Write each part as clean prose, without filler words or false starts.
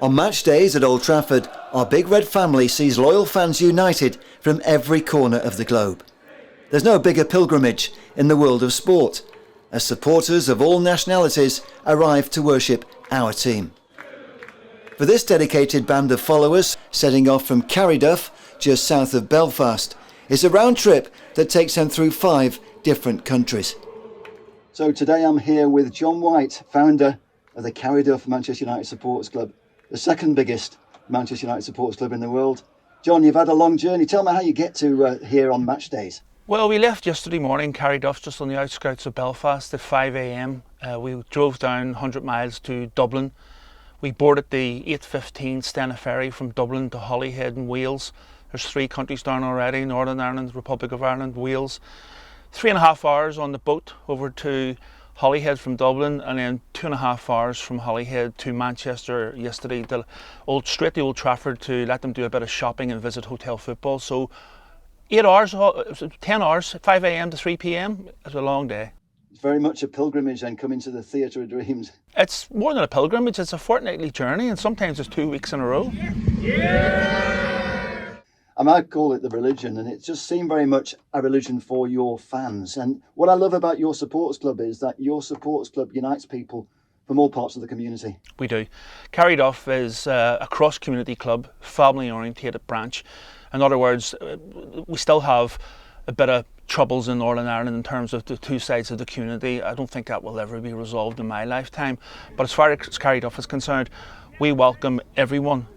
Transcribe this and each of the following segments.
On match days at Old Trafford, our Big Red family sees loyal fans united from every corner of the globe. There's no bigger pilgrimage in the world of sport, as supporters of all nationalities arrive to worship our team. For this dedicated band of followers, setting off from Carryduff, just south of Belfast, is a round trip that takes them through 5 different countries. So today I'm here with John White, founder of the Carryduff Manchester United Supporters Club, the second biggest Manchester United supporters club in the world. John, you've had a long journey. Tell me how you get to here on match days. Well, we left yesterday morning, Carryduff, just on the outskirts of Belfast at 5 a.m. We drove down 100 miles to Dublin. We boarded the 8:15 Stena ferry from Dublin to Holyhead in Wales. There's 3 countries down already: Northern Ireland, Republic of Ireland, Wales. 3.5 hours on the boat over to Holyhead from Dublin, and then 2.5 hours from Holyhead to Manchester yesterday, straight to Old Trafford to let them do a bit of shopping and visit hotel football. So 8 hours, 10 hours, 5 a.m. to 3 p.m. It was a long day. It's very much a pilgrimage and coming to the Theatre of Dreams. It's more than a pilgrimage, it's a fortnightly journey, and sometimes it's 2 weeks in a row. Yeah! I might call it the religion, and it just seemed very much a religion for your fans. And what I love about your supporters club is that your supporters club unites people from all parts of the community. We do. Carryduff is a cross-community club, family-orientated branch. In other words, we still have a bit of troubles in Northern Ireland in terms of the 2 sides of the community. I don't think that will ever be resolved in my lifetime. But as far as Carryduff is concerned, we welcome everyone.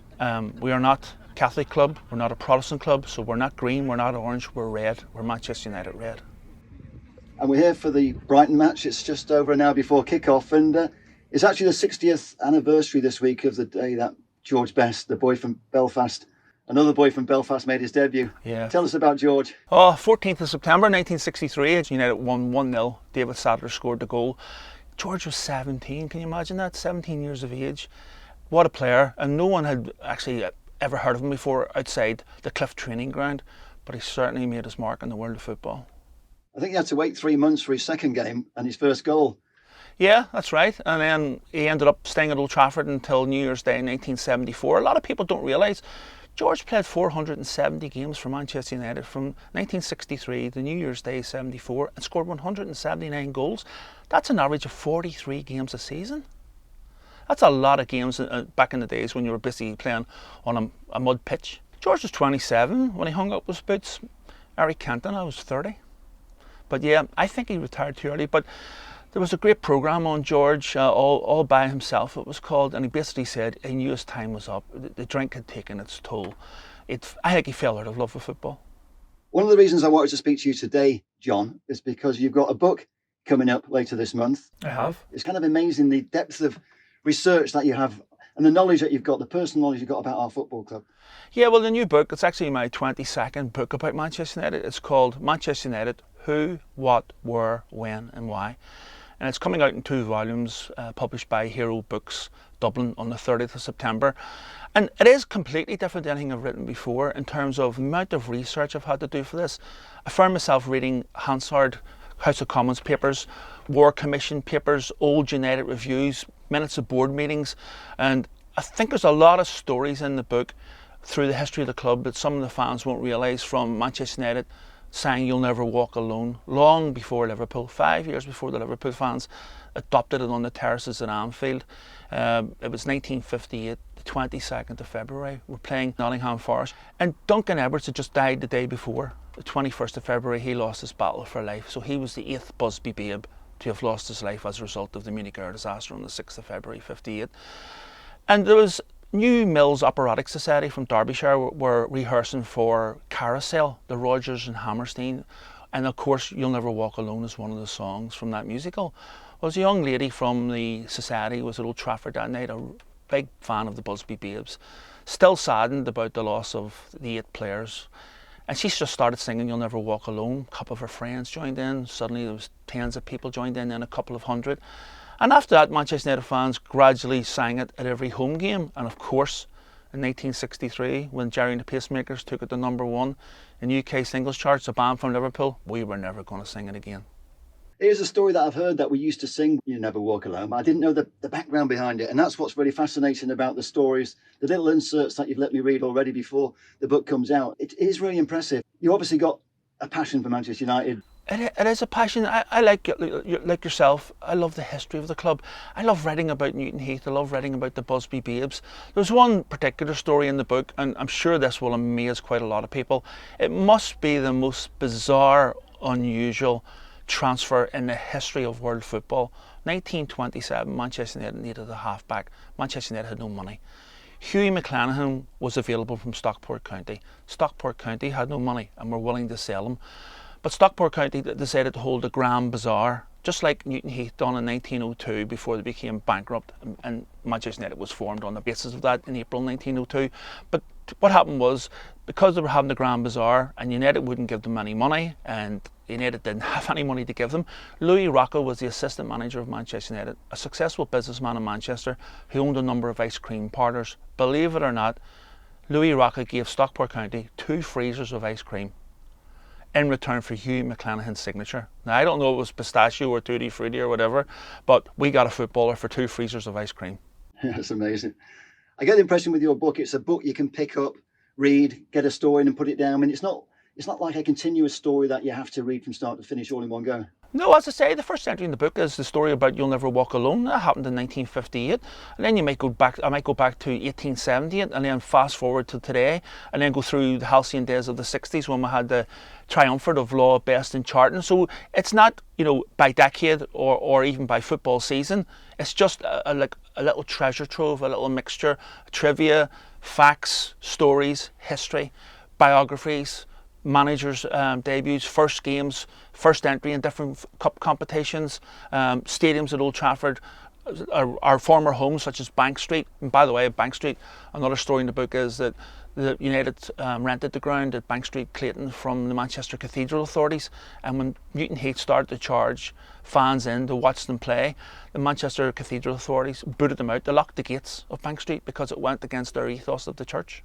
We are not a Catholic club, we're not a Protestant club, so we're not green, we're not orange, we're red. We're Manchester United red. And we're here for the Brighton match. It's just over an hour before kick-off, and it's actually the 60th anniversary this week of the day that George Best, the boy from Belfast, another boy from Belfast, made his debut. Yeah. Tell us about George. 14th of September 1963, United won 1-0. David Sadler scored the goal. George was 17, can you imagine that? 17 years of age. What a player, and no one had actually ever heard of him before outside the Cliff training ground, but he certainly made his mark in the world of football. I think he had to wait 3 months for his second game and his first goal. Yeah, that's right. And then he ended up staying at Old Trafford until New Year's Day in 1974. A lot of people don't realise George played 470 games for Manchester United from 1963 to New Year's Day 74 and scored 179 goals. That's an average of 43 games a season. That's a lot of games back in the days when you were busy playing on a mud pitch. George was 27 when he hung up his boots. Eric Cantona was 30. But yeah, I think he retired too early. But there was a great programme on George, all by himself it was called, and he basically said he knew his time was up. The drink had taken its toll. I think he fell out of love with football. One of the reasons I wanted to speak to you today, John, is because you've got a book coming up later this month. I have. It's kind of amazing the depth of research that you have and the knowledge that you've got, the personal knowledge you've got about our football club. Yeah, well, the new book, it's actually my 22nd book about Manchester United. It's called Manchester United: Who, What, Where, When and Why. And it's coming out in 2 volumes, published by Hero Books, Dublin, on the 30th of September. And it is completely different to anything I've written before in terms of the amount of research I've had to do for this. I found myself reading Hansard, House of Commons papers, War Commission papers, old United reviews, minutes of board meetings, and I think there's a lot of stories in the book through the history of the club that some of the fans won't realise, from Manchester United saying "You'll never walk alone" long before Liverpool, 5 years before the Liverpool fans adopted it on the terraces at Anfield. It was 1958, the 22nd of February. We're playing Nottingham Forest, and Duncan Edwards had just died the day before. The 21st of February he lost his battle for life, so he was the 8th Busby babe to have lost his life as a result of the Munich air disaster on the 6th of February 58. And there was New Mills Operatic Society from Derbyshire were rehearsing for Carousel, the Rodgers and Hammerstein, and of course You'll Never Walk Alone is one of the songs from that musical. Well, a young lady from the society was at Old Trafford that night, a big fan of the Busby Babes, still saddened about the loss of the 8 players. And she just started singing You'll Never Walk Alone. A couple of her friends joined in. Suddenly there was tens of people joined in, then a couple of hundred. And after that, Manchester United fans gradually sang it at every home game. And of course, in 1963, when Jerry and the Pacemakers took it to #1 in UK singles charts, a band from Liverpool, we were never going to sing it again. Here's a story that I've heard that we used to sing, You Never Walk Alone. I didn't know the background behind it. And that's what's really fascinating about the stories, the little inserts that you've let me read already before the book comes out. It is really impressive. You obviously got a passion for Manchester United. It is a passion. I like yourself. I love the history of the club. I love writing about Newton Heath. I love writing about the Busby Babes. There's one particular story in the book, and I'm sure this will amaze quite a lot of people. It must be the most bizarre, unusual transfer in the history of world football. 1927, Manchester United needed a halfback. Manchester United had no money. Hughie McClanahan was available from Stockport County. Stockport County had no money and were willing to sell him. But Stockport County decided to hold a grand bazaar, just like Newton Heath done in 1902 before they became bankrupt, and Manchester United was formed on the basis of that in April 1902. But what happened was, because they were having the grand bazaar and United wouldn't give them any money, and United didn't have any money to give them, Louis Rocca was the assistant manager of Manchester United, a successful businessman in Manchester who owned a number of ice cream parlours. Believe it or not, Louis Rocca gave Stockport County 2 freezers of ice cream in return for Hugh McClanahan's signature. Now, I don't know if it was pistachio or tutti frutti or whatever, but we got a footballer for 2 freezers of ice cream. That's amazing. I get the impression with your book, it's a book you can pick up, read, get a story in and put it down. I mean, it's not like a continuous story that you have to read from start to finish all in one go. No, as I say, the first entry in the book is the story about You'll Never Walk Alone. That happened in 1958, and then I might go back to 1878, and then fast forward to today, and then go through the halcyon days of the 60s when we had the triumvirate of Law, Best and Charlton. So it's not, by decade or even by football season. It's just a little treasure trove, a little mixture, trivia, facts, stories, history, biographies, managers' debuts, first games, first entry in different cup competitions, stadiums at Old Trafford, our former homes such as Bank Street. And by the way, Bank Street, another story in the book is that the United rented the ground at Bank Street, Clayton, from the Manchester Cathedral authorities, and when Newton Heath started to charge fans in to watch them play, the Manchester Cathedral authorities booted them out. They locked the gates of Bank Street because it went against their ethos of the church.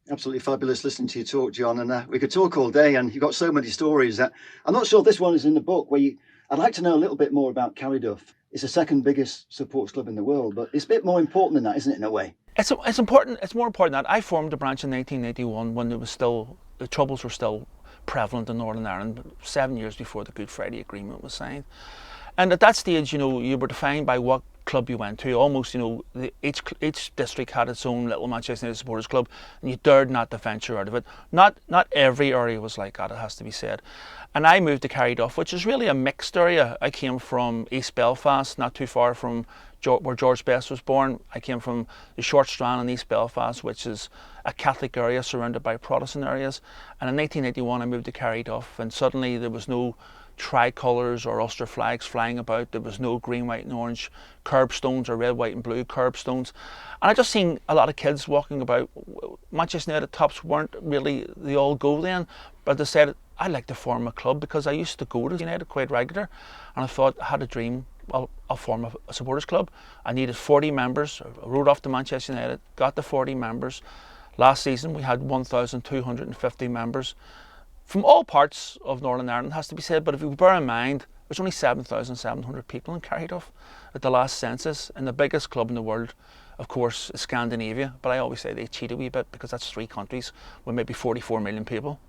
Absolutely fabulous listening to you talk, John, and we could talk all day, and you've got so many stories that I'm not sure if this one is in the book. I'd like to know a little bit more about Carryduff. It's the second biggest supports club in the world, but it's a bit more important than that, isn't it, in a way? It's important. It's more important than that. I formed a branch in 1981 when the troubles were still prevalent in Northern Ireland, 7 years before the Good Friday Agreement was signed. And at that stage, you were defined by what club you went to. Almost, each district had its own little Manchester United supporters club, and you dared not to venture out of it. Not every area was like that, it has to be said. And I moved to Carryduff, which is really a mixed area. I came from East Belfast, not too far from where George Best was born. I came from the Short Strand in East Belfast, which is a Catholic area surrounded by Protestant areas. And in 1981, I moved to Carryduff, and suddenly there was no tricolours or Ulster flags flying about. There was no green, white and orange curbstones or red, white and blue curbstones. And I just seen a lot of kids walking about. Manchester United tops weren't really the all go then, but they said, I'd like to form a club because I used to go to United quite regular, and I thought I had a dream. Well, I'll form a supporters club. I needed 40 members. I rode off to Manchester United, got the 40 members. Last season we had 1,250 members from all parts of Northern Ireland, has to be said. But if you bear in mind, there's only 7,700 people in Carryduff at the last census, and the biggest club in the world, of course, is Scandinavia. But I always say they cheat a wee bit because that's 3 countries with maybe 44 million people.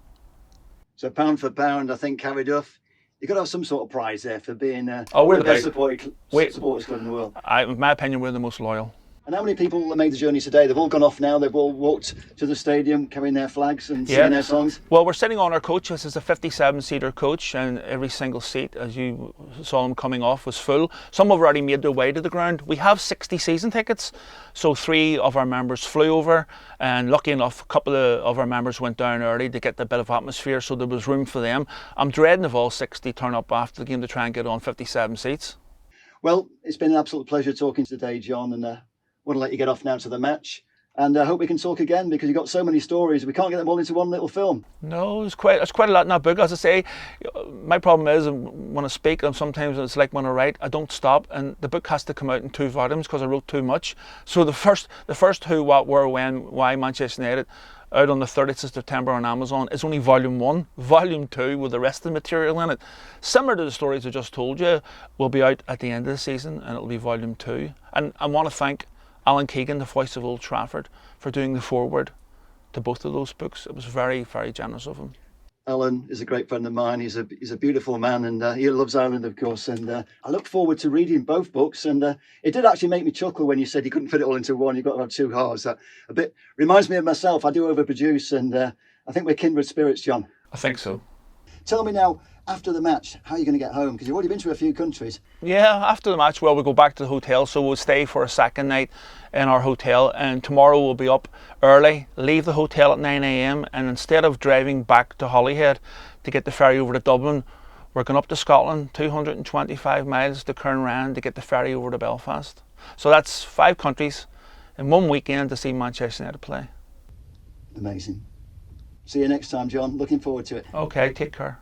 So pound for pound, I think Carryduff, you've got to have some sort of prize there for being we're the best supporters club in the world. In my opinion, we're the most loyal. And how many people have made the journey today? They've all gone off now. They've all walked to the stadium carrying their flags and singing their songs. Well, we're sitting on our coach. This is a 57-seater coach, and every single seat, as you saw them coming off, was full. Some have already made their way to the ground. We have 60 season tickets, so 3 of our members flew over, and lucky enough, a couple of our members went down early to get a bit of atmosphere, so there was room for them. I'm dreading if all 60 turn up after the game to try and get on 57 seats. Well, it's been an absolute pleasure talking today, John, and want to let you get off now to the match, and I hope we can talk again because you've got so many stories. We can't get them all into one little film. No, there's quite a lot in that book. As I say, my problem is when I speak, and sometimes it's like when I write, I don't stop, and the book has to come out in 2 volumes because I wrote too much. So the first who, what, where, when, why Manchester United, out on the 30th of September on Amazon is only volume 1. Volume 2 with the rest of the material in it, similar to the stories I just told you, will be out at the end of the season, and it'll be volume 2. And I want to thank Alan Keegan, the voice of Old Trafford, for doing the foreword to both of those books. It was very, very generous of him. Alan is a great friend of mine. He's a beautiful man, and he loves Ireland, of course. And I look forward to reading both books. And it did actually make me chuckle when you said you couldn't fit it all into one. You've got to have 2 halves. That a bit reminds me of myself. I do overproduce, and I think we're kindred spirits, John. I think so. Tell me now, after the match, how are you going to get home? Because you've already been to a few countries. Yeah, after the match, well, we go back to the hotel, so we'll stay for a second night in our hotel, and tomorrow we'll be up early, leave the hotel at 9 a.m, and instead of driving back to Holyhead to get the ferry over to Dublin, we're going up to Scotland, 225 miles to Cairnryan to get the ferry over to Belfast. So that's 5 countries in one weekend to see Manchester United play. Amazing. See you next time, John. Looking forward to it. Okay, take care.